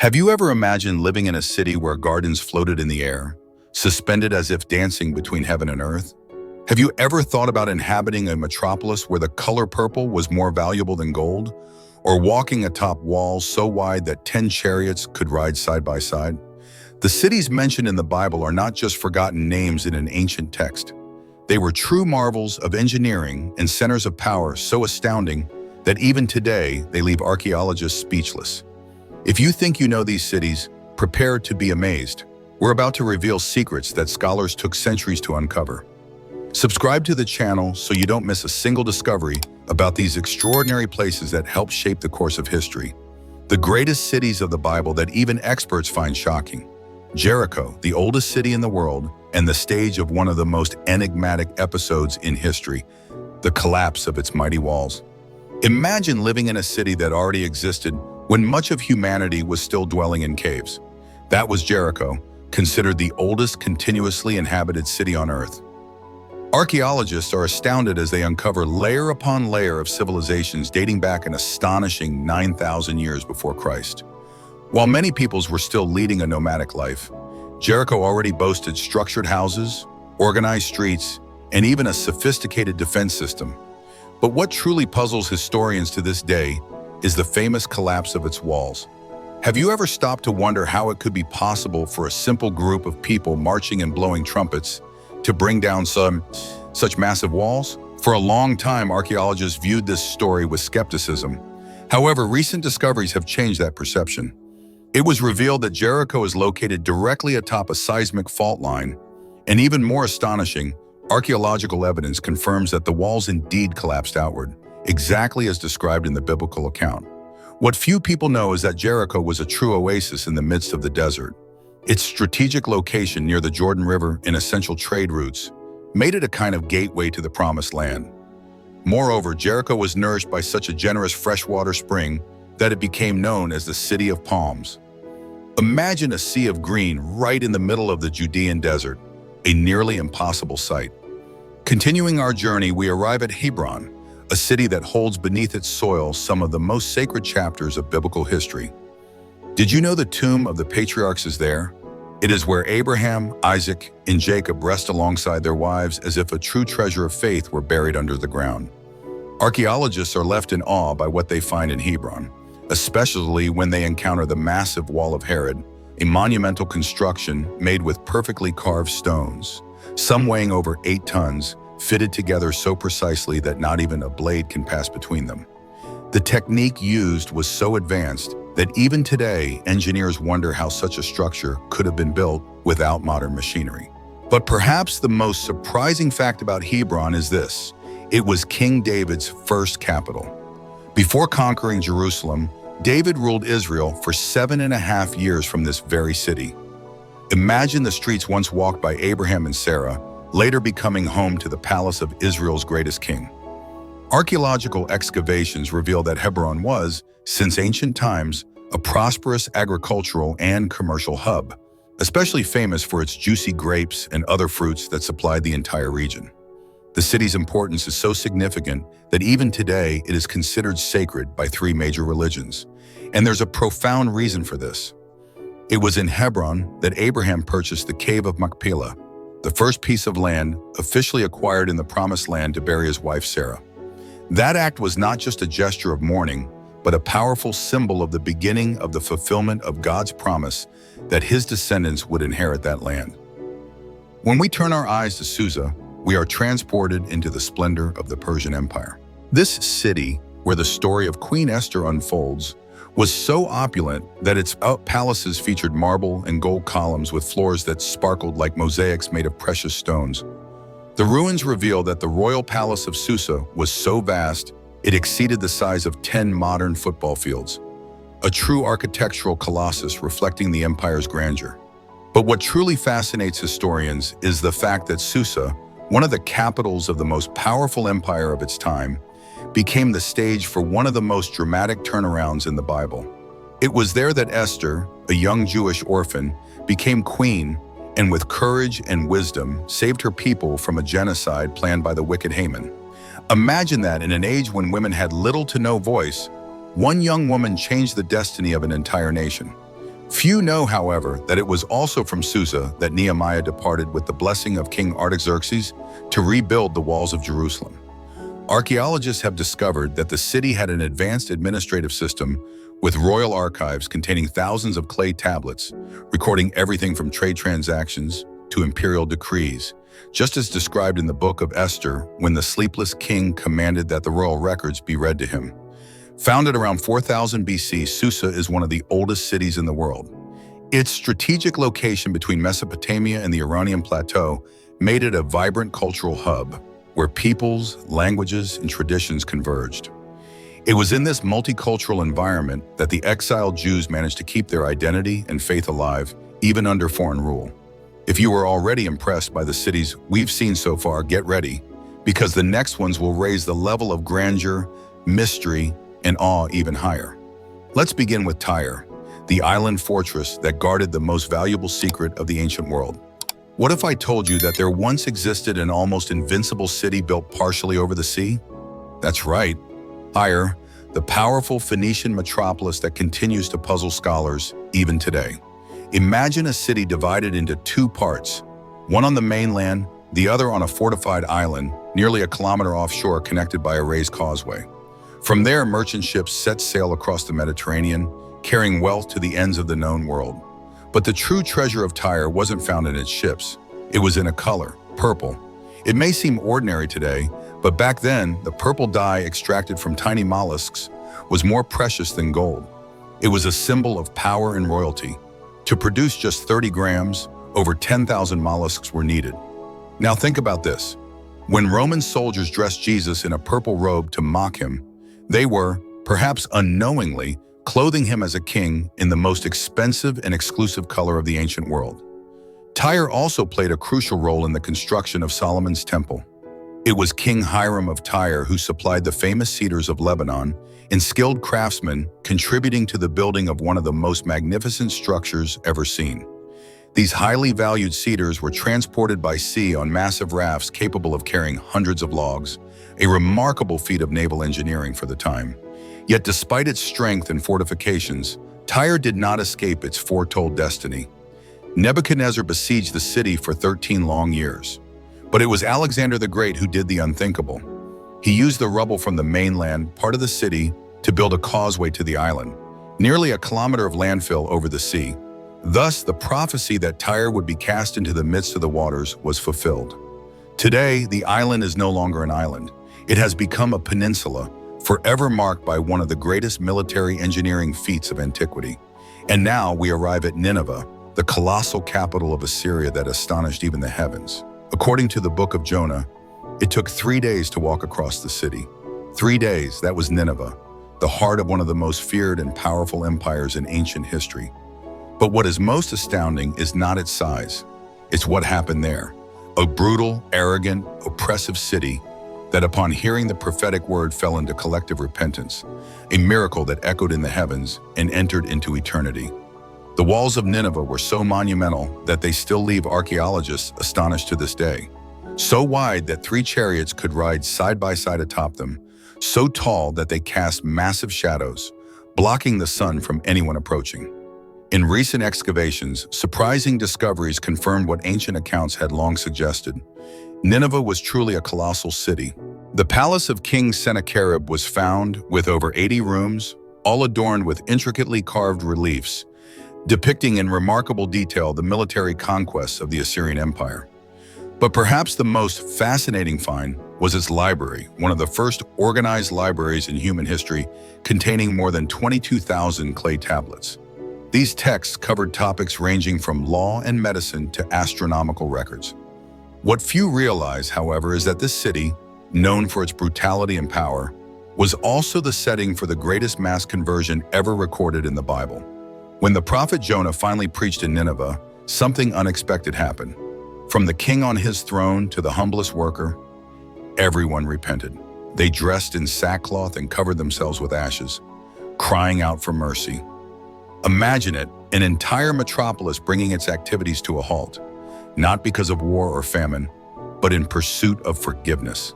Have you ever imagined living in a city where gardens floated in the air, suspended as if dancing between heaven and earth? Have you ever thought about inhabiting a metropolis where the color purple was more valuable than gold? Or walking atop walls so wide that 10 chariots could ride side by side? The cities mentioned in the Bible are not just forgotten names in an ancient text. They were true marvels of engineering and centers of power so astounding that even today they leave archaeologists speechless. If you think you know these cities, prepare to be amazed. We're about to reveal secrets that scholars took centuries to uncover. Subscribe to the channel so you don't miss a single discovery about these extraordinary places that help shape the course of history. The greatest cities of the Bible that even experts find shocking. Jericho, the oldest city in the world, and the stage of one of the most enigmatic episodes in history, the collapse of its mighty walls. Imagine living in a city that already existed when much of humanity was still dwelling in caves. That was Jericho, considered the oldest continuously inhabited city on Earth. Archaeologists are astounded as they uncover layer upon layer of civilizations dating back an astonishing 9,000 years before Christ. While many peoples were still leading a nomadic life, Jericho already boasted structured houses, organized streets, and even a sophisticated defense system. But what truly puzzles historians to this day is the famous collapse of its walls. Have you ever stopped to wonder how it could be possible for a simple group of people marching and blowing trumpets to bring down such massive walls? For a long time, archaeologists viewed this story with skepticism. However, recent discoveries have changed that perception. It was revealed that Jericho is located directly atop a seismic fault line, and even more astonishing, archaeological evidence confirms that the walls indeed collapsed outward, exactly as described in the biblical account. What few people know is that Jericho was a true oasis in the midst of the desert. Its strategic location near the Jordan River and essential trade routes made it a kind of gateway to the Promised Land. Moreover, Jericho was nourished by such a generous freshwater spring that it became known as the City of Palms. Imagine a sea of green right in the middle of the Judean desert, a nearly impossible sight. Continuing our journey, we arrive at Hebron, a city that holds beneath its soil some of the most sacred chapters of biblical history. Did you know the tomb of the patriarchs is there? It is where Abraham, Isaac, and Jacob rest alongside their wives as if a true treasure of faith were buried under the ground. Archaeologists are left in awe by what they find in Hebron, especially when they encounter the massive Wall of Herod, a monumental construction made with perfectly carved stones, some weighing over 8 tons, fitted together so precisely that not even a blade can pass between them. The technique used was so advanced that even today, engineers wonder how such a structure could have been built without modern machinery. But perhaps the most surprising fact about Hebron is this: it was King David's first capital. Before conquering Jerusalem, David ruled Israel for 7.5 years from this very city. Imagine the streets once walked by Abraham and Sarah, later becoming home to the palace of Israel's greatest king. Archaeological excavations reveal that Hebron was, since ancient times, a prosperous agricultural and commercial hub, especially famous for its juicy grapes and other fruits that supplied the entire region. The city's importance is so significant that even today it is considered sacred by 3 major religions. And there's a profound reason for this. It was in Hebron that Abraham purchased the Cave of Machpelah, the first piece of land officially acquired in the Promised Land to bury his wife Sarah. That act was not just a gesture of mourning, but a powerful symbol of the beginning of the fulfillment of God's promise that his descendants would inherit that land. When we turn our eyes to Susa, we are transported into the splendor of the Persian Empire. This city, where the story of Queen Esther unfolds, was so opulent that its palaces featured marble and gold columns with floors that sparkled like mosaics made of precious stones. The ruins reveal that the royal palace of Susa was so vast, it exceeded the size of 10 modern football fields, a true architectural colossus reflecting the empire's grandeur. But what truly fascinates historians is the fact that Susa, one of the capitals of the most powerful empire of its time, became the stage for one of the most dramatic turnarounds in the Bible. It was there that Esther, a young Jewish orphan, became queen and with courage and wisdom saved her people from a genocide planned by the wicked Haman. Imagine that in an age when women had little to no voice, one young woman changed the destiny of an entire nation. Few know, however, that it was also from Susa that Nehemiah departed with the blessing of King Artaxerxes to rebuild the walls of Jerusalem. Archaeologists have discovered that the city had an advanced administrative system with royal archives containing thousands of clay tablets, recording everything from trade transactions to imperial decrees, just as described in the book of Esther when the sleepless king commanded that the royal records be read to him. Founded around 4000 BC, Susa is one of the oldest cities in the world. Its strategic location between Mesopotamia and the Iranian Plateau made it a vibrant cultural hub where peoples, languages, and traditions converged. It was in this multicultural environment that the exiled Jews managed to keep their identity and faith alive, even under foreign rule. If you are already impressed by the cities we've seen so far, get ready, because the next ones will raise the level of grandeur, mystery, and awe even higher. Let's begin with Tyre, the island fortress that guarded the most valuable secret of the ancient world. What if I told you that there once existed an almost invincible city built partially over the sea? That's right, Tyre, the powerful Phoenician metropolis that continues to puzzle scholars even today. Imagine a city divided into two parts, one on the mainland, the other on a fortified island, nearly a kilometer offshore connected by a raised causeway. From there, merchant ships set sail across the Mediterranean, carrying wealth to the ends of the known world. But the true treasure of Tyre wasn't found in its ships. It was in a color, purple. It may seem ordinary today, but back then, the purple dye extracted from tiny mollusks was more precious than gold. It was a symbol of power and royalty. To produce just 30 grams, over 10,000 mollusks were needed. Now think about this. When Roman soldiers dressed Jesus in a purple robe to mock him, they were, perhaps unknowingly, clothing him as a king in the most expensive and exclusive color of the ancient world. Tyre also played a crucial role in the construction of Solomon's temple. It was King Hiram of Tyre who supplied the famous cedars of Lebanon and skilled craftsmen contributing to the building of one of the most magnificent structures ever seen. These highly valued cedars were transported by sea on massive rafts capable of carrying hundreds of logs, a remarkable feat of naval engineering for the time. Yet despite its strength and fortifications, Tyre did not escape its foretold destiny. Nebuchadnezzar besieged the city for 13 long years. But it was Alexander the Great who did the unthinkable. He used the rubble from the mainland part of the city to build a causeway to the island, nearly a kilometer of landfill over the sea. Thus, the prophecy that Tyre would be cast into the midst of the waters was fulfilled. Today, the island is no longer an island. It has become a peninsula, forever marked by one of the greatest military engineering feats of antiquity. And now we arrive at Nineveh, the colossal capital of Assyria that astonished even the heavens. According to the book of Jonah, it took 3 days to walk across the city. 3 days, that was Nineveh, the heart of one of the most feared and powerful empires in ancient history. But what is most astounding is not its size. It's what happened there. A brutal, arrogant, oppressive city that upon hearing the prophetic word fell into collective repentance, a miracle that echoed in the heavens and entered into eternity. The walls of Nineveh were so monumental that they still leave archaeologists astonished to this day. So wide that 3 chariots could ride side by side atop them, so tall that they cast massive shadows, blocking the sun from anyone approaching. In recent excavations, surprising discoveries confirmed what ancient accounts had long suggested. Nineveh was truly a colossal city. The palace of King Sennacherib was found with over 80 rooms, all adorned with intricately carved reliefs, depicting in remarkable detail the military conquests of the Assyrian Empire. But perhaps the most fascinating find was its library, one of the first organized libraries in human history, containing more than 22,000 clay tablets. These texts covered topics ranging from law and medicine to astronomical records. What few realize, however, is that this city, known for its brutality and power, was also the setting for the greatest mass conversion ever recorded in the Bible. When the prophet Jonah finally preached in Nineveh, something unexpected happened. From the king on his throne to the humblest worker, everyone repented. They dressed in sackcloth and covered themselves with ashes, crying out for mercy. Imagine it, an entire metropolis bringing its activities to a halt, not because of war or famine, but in pursuit of forgiveness.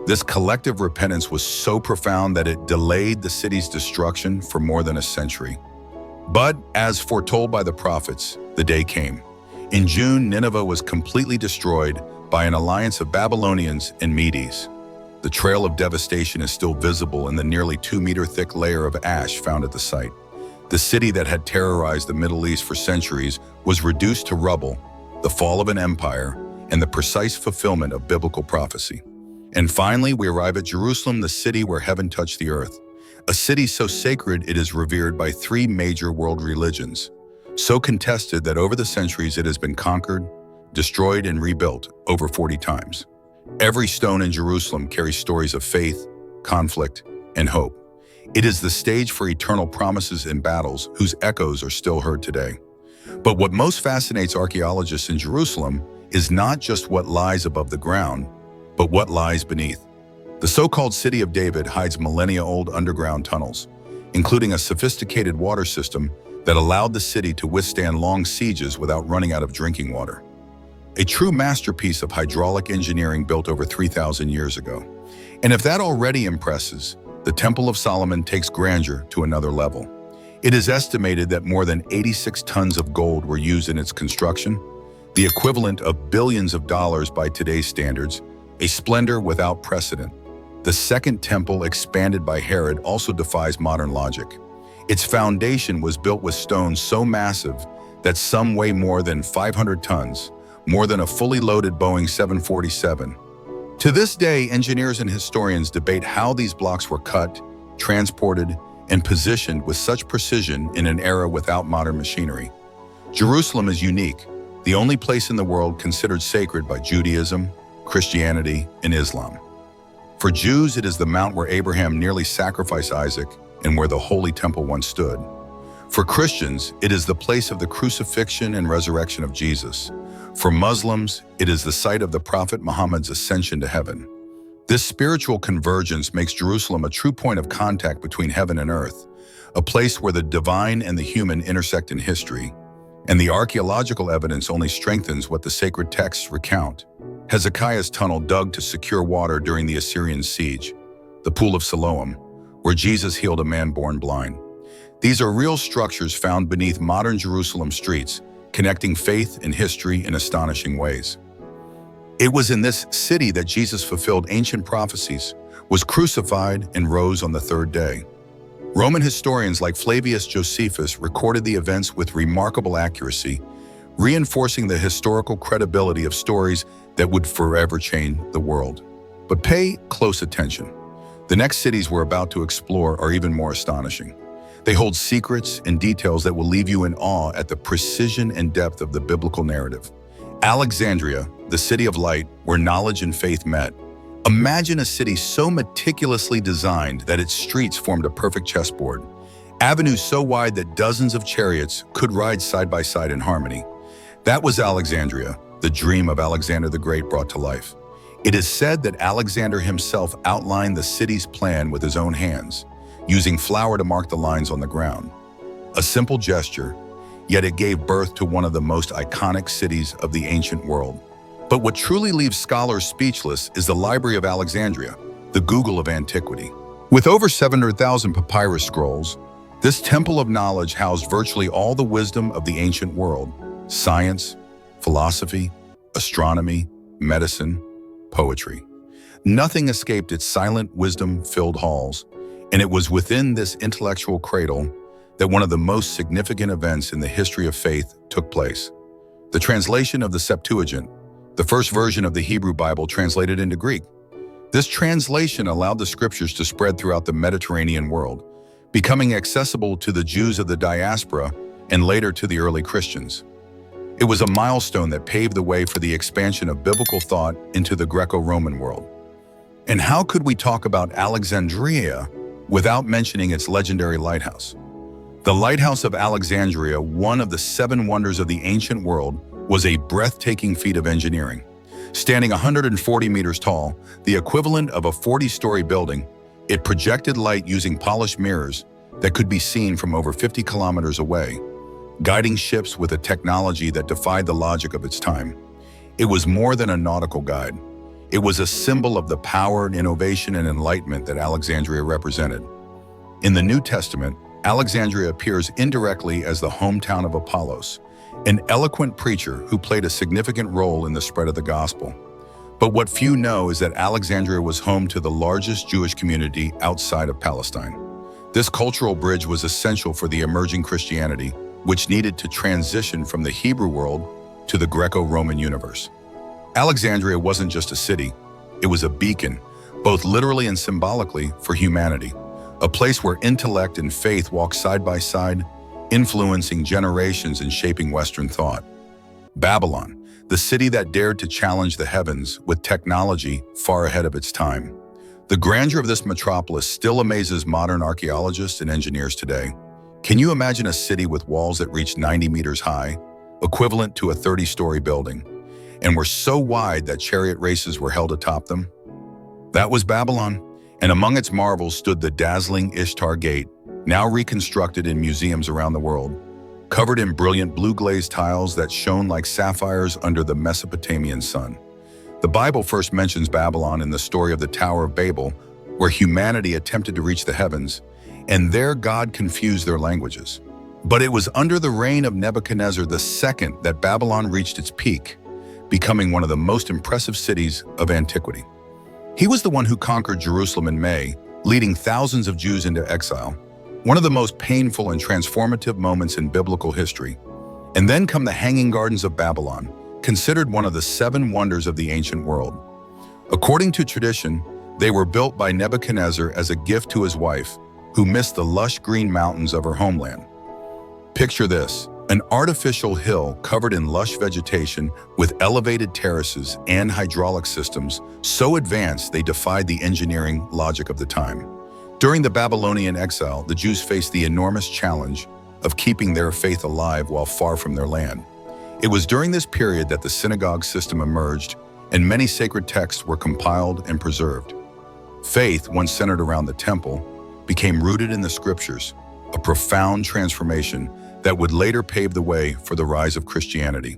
This collective repentance was so profound that it delayed the city's destruction for more than a century. But as foretold by the prophets, the day came. In June, Nineveh was completely destroyed by an alliance of Babylonians and Medes. The trail of devastation is still visible in the nearly 2-meter-thick layer of ash found at the site. The city that had terrorized the Middle East for centuries was reduced to rubble, the fall of an empire, and the precise fulfillment of biblical prophecy. And finally, we arrive at Jerusalem, the city where heaven touched the earth. A city so sacred it is revered by 3 major world religions, so contested that over the centuries it has been conquered, destroyed, and rebuilt over 40 times. Every stone in Jerusalem carries stories of faith, conflict, and hope. It is the stage for eternal promises and battles whose echoes are still heard today. But what most fascinates archaeologists in Jerusalem is not just what lies above the ground, but what lies beneath. The so-called City of David hides millennia-old underground tunnels, including a sophisticated water system that allowed the city to withstand long sieges without running out of drinking water. A true masterpiece of hydraulic engineering built over 3,000 years ago. And if that already impresses, the Temple of Solomon takes grandeur to another level. It is estimated that more than 86 tons of gold were used in its construction, the equivalent of billions of dollars by today's standards, a splendor without precedent. The second temple, expanded by Herod, also defies modern logic. Its foundation was built with stones so massive that some weigh more than 500 tons, more than a fully loaded Boeing 747. To this day, engineers and historians debate how these blocks were cut, transported, and positioned with such precision in an era without modern machinery. Jerusalem is unique, the only place in the world considered sacred by Judaism, Christianity, and Islam. For Jews, it is the mount where Abraham nearly sacrificed Isaac and where the Holy Temple once stood. For Christians, it is the place of the crucifixion and resurrection of Jesus. For Muslims, it is the site of the Prophet Muhammad's ascension to heaven. This spiritual convergence makes Jerusalem a true point of contact between heaven and earth, a place where the divine and the human intersect in history, and the archaeological evidence only strengthens what the sacred texts recount. Hezekiah's tunnel dug to secure water during the Assyrian siege, the Pool of Siloam, where Jesus healed a man born blind. These are real structures found beneath modern Jerusalem streets, connecting faith and history in astonishing ways. It was in this city that Jesus fulfilled ancient prophecies, was crucified, and rose on the 3rd day. Roman historians like Flavius Josephus recorded the events with remarkable accuracy, reinforcing the historical credibility of stories that would forever change the world. But pay close attention. The next cities we're about to explore are even more astonishing. They hold secrets and details that will leave you in awe at the precision and depth of the biblical narrative. Alexandria, the city of light, where knowledge and faith met. Imagine a city so meticulously designed that its streets formed a perfect chessboard, avenues so wide that dozens of chariots could ride side by side in harmony. That was Alexandria, the dream of Alexander the Great brought to life. It is said that Alexander himself outlined the city's plan with his own hands, using flour to mark the lines on the ground. A simple gesture, yet it gave birth to one of the most iconic cities of the ancient world. But what truly leaves scholars speechless is the Library of Alexandria, the Google of antiquity. With over 700,000 papyrus scrolls, this temple of knowledge housed virtually all the wisdom of the ancient world: science, philosophy, astronomy, medicine, poetry. Nothing escaped its silent, wisdom-filled halls, and it was within this intellectual cradle that one of the most significant events in the history of faith took place. The translation of the Septuagint, the first version of the Hebrew Bible translated into Greek. This translation allowed the scriptures to spread throughout the Mediterranean world, becoming accessible to the Jews of the diaspora and later to the early Christians. It was a milestone that paved the way for the expansion of biblical thought into the Greco-Roman world. And how could we talk about Alexandria without mentioning its legendary lighthouse? The Lighthouse of Alexandria, one of the 7 wonders of the ancient world, was a breathtaking feat of engineering. Standing 140 meters tall, the equivalent of a 40-story building, it projected light using polished mirrors that could be seen from over 50 kilometers away, guiding ships with a technology that defied the logic of its time. It was more than a nautical guide. It was a symbol of the power, innovation, and enlightenment that Alexandria represented. In the New Testament, Alexandria appears indirectly as the hometown of Apollos, an eloquent preacher who played a significant role in the spread of the gospel. But what few know is that Alexandria was home to the largest Jewish community outside of Palestine. This cultural bridge was essential for the emerging Christianity, which needed to transition from the Hebrew world to the Greco-Roman universe. Alexandria wasn't just a city, it was a beacon, both literally and symbolically, for humanity, a place where intellect and faith walked side by side, influencing generations and shaping Western thought. Babylon, the city that dared to challenge the heavens with technology far ahead of its time. The grandeur of this metropolis still amazes modern archaeologists and engineers today. Can you imagine a city with walls that reach 90 meters high, equivalent to a 30-story building, and were so wide that chariot races were held atop them? That was Babylon, and among its marvels stood the dazzling Ishtar Gate, now reconstructed in museums around the world, covered in brilliant blue glazed tiles that shone like sapphires under the Mesopotamian sun. The Bible first mentions Babylon in the story of the Tower of Babel, where humanity attempted to reach the heavens, and there God confused their languages. But it was under the reign of Nebuchadnezzar II that Babylon reached its peak, becoming one of the most impressive cities of antiquity. He was the one who conquered Jerusalem in May, leading thousands of Jews into exile, one of the most painful and transformative moments in biblical history. And then come the Hanging Gardens of Babylon, considered one of the 7 wonders of the ancient world. According to tradition, they were built by Nebuchadnezzar as a gift to his wife, who missed the lush green mountains of her homeland. Picture this, an artificial hill covered in lush vegetation with elevated terraces and hydraulic systems so advanced they defied the engineering logic of the time. During the Babylonian exile, the Jews faced the enormous challenge of keeping their faith alive while far from their land. It was during this period that the synagogue system emerged and many sacred texts were compiled and preserved. Faith, once centered around the temple, became rooted in the scriptures, a profound transformation that would later pave the way for the rise of Christianity.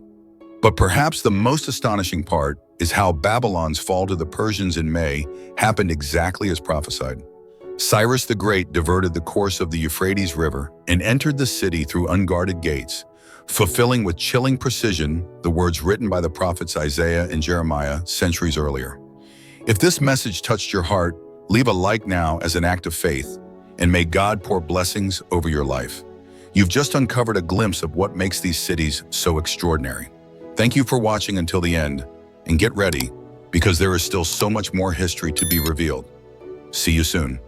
But perhaps the most astonishing part is how Babylon's fall to the Persians in May happened exactly as prophesied. Cyrus the Great diverted the course of the Euphrates River and entered the city through unguarded gates, fulfilling with chilling precision the words written by the prophets Isaiah and Jeremiah centuries earlier. If this message touched your heart, leave a like now as an act of faith, and may God pour blessings over your life. You've just uncovered a glimpse of what makes these cities so extraordinary. Thank you for watching until the end, and get ready, because there is still so much more history to be revealed. See you soon.